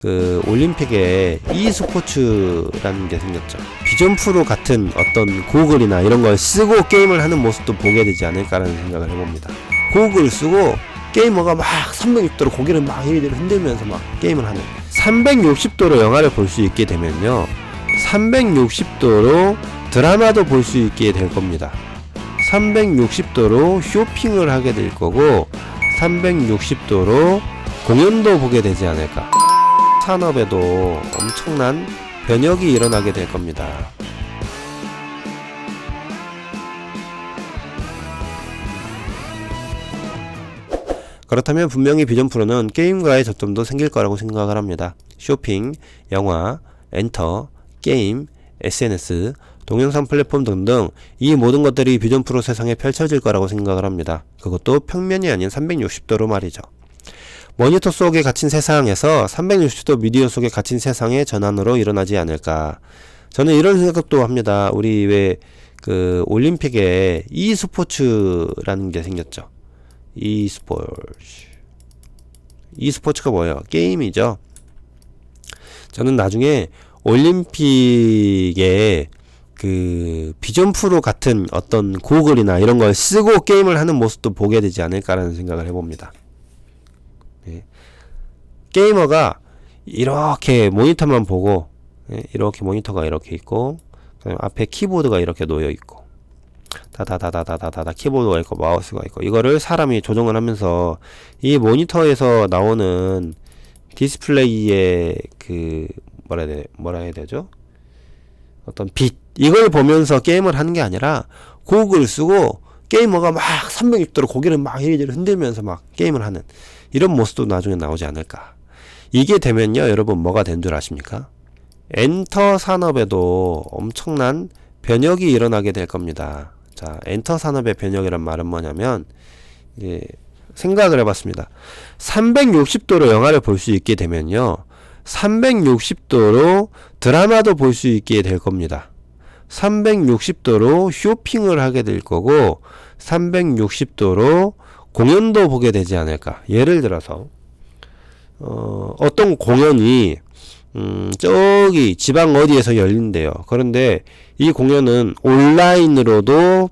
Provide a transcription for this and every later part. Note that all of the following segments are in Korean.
그 올림픽에 e스포츠라는 게 생겼죠. 비전 프로 같은 어떤 고글이나 이런 걸 쓰고 게임을 하는 모습도 보게 되지 않을까라는 생각을 해봅니다. 고글 쓰고 게이머가 막 360도로 고개를 막 이리저리 흔들면서 막 게임을 하는, 360도로 영화를 볼 수 있게 되면요, 360도로 드라마도 볼 수 있게 될 겁니다. 360도로 쇼핑을 하게 될 거고 360도로 공연도 보게 되지 않을까. 산업에도 엄청난 변혁이 일어나게 될 겁니다. 그렇다면 분명히 비전 프로는 게임과의 접점도 생길 거라고 생각을 합니다. 쇼핑, 영화, 엔터, 게임, SNS, 동영상 플랫폼 등등 이 모든 것들이 비전 프로 세상에 펼쳐질 거라고 생각을 합니다. 그것도 평면이 아닌 360도로 말이죠. 모니터 속에 갇힌 세상에서 360도 미디어 속에 갇힌 세상의 전환으로 일어나지 않을까. 저는 이런 생각도 합니다. 우리 왜 그 올림픽에 e스포츠라는 게 생겼죠. e스포츠가 뭐예요? 게임이죠. 저는 나중에 올림픽에 그 비전 프로 같은 어떤 고글이나 이런 걸 쓰고 게임을 하는 모습도 보게 되지 않을까라는 생각을 해봅니다. 네. 게이머가 이렇게 모니터만 보고, 네, 이렇게 모니터가 이렇게 있고, 그다음에 앞에 키보드가 이렇게 놓여 있고, 다다다다다다다 키보드가 있고 마우스가 있고, 이거를 사람이 조정을 하면서 이 모니터에서 나오는 디스플레이의 그 뭐라 해야 되죠? 어떤 빛, 이걸 보면서 게임을 하는 게 아니라 고글 쓰고 게이머가 막 360도로 고개를 막 이리저리 흔들면서 막 게임을 하는 이런 모습도 나중에 나오지 않을까. 이게 되면요, 여러분 뭐가 된 줄 아십니까? 엔터 산업에도 엄청난 변혁이 일어나게 될 겁니다. 자, 엔터 산업의 변혁이란 말은 뭐냐면, 이제 생각을 해봤습니다. 360도로 영화를 볼 수 있게 되면요, 360도로 드라마도 볼 수 있게 될 겁니다. 360도로 쇼핑을 하게 될 거고 360도로 공연도 보게 되지 않을까. 예를 들어서 어떤 공연이 저기 지방 어디에서 열린대요. 그런데 이 공연은 온라인으로도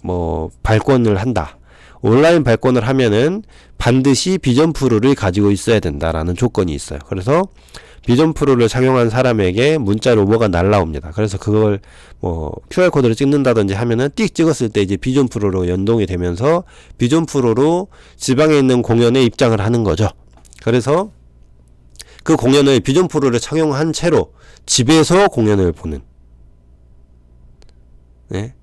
뭐 발권을 한다. 온라인 발권을 하면은 반드시 비전 프로를 가지고 있어야 된다라는 조건이 있어요. 그래서 비전 프로를 착용한 사람에게 문자로 뭐가 날라옵니다. 그래서 그걸 뭐 QR코드를 찍는다든지 하면은 띡 찍었을 때 이제 비전 프로로 연동이 되면서 비전 프로로 지방에 있는 공연에 입장을 하는 거죠. 그래서 그 공연을 비전 프로를 착용한 채로 집에서 공연을 보는. 네.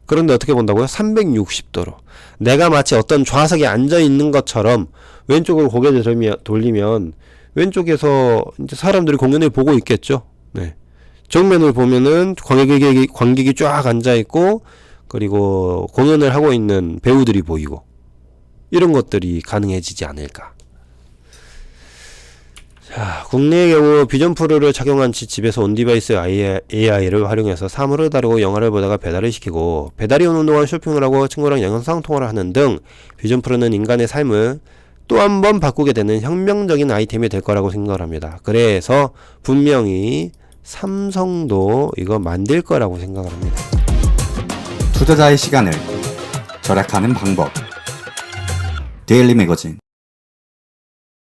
그런데 어떻게 본다고요? 360도로. 내가 마치 어떤 좌석에 앉아 있는 것처럼 왼쪽으로 고개를 돌리면 왼쪽에서 이제 사람들이 공연을 보고 있겠죠. 네. 정면을 보면은 관객이 쫙 앉아 있고, 그리고 공연을 하고 있는 배우들이 보이고, 이런 것들이 가능해지지 않을까. 자, 국내의 경우 비전 프로를 착용한 채 집에서 온디바이스 AI를 활용해서 사물을 다루고 영화를 보다가 배달을 시키고, 배달이 오는 동안 쇼핑을 하고 친구랑 영상 통화를 하는 등 비전 프로는 인간의 삶을 또 한 번 바꾸게 되는 혁명적인 아이템이 될 거라고 생각을 합니다. 그래서 분명히 삼성도 이거 만들 거라고 생각을 합니다. 투자자의 시간을 절약하는 방법. 데일리 매거진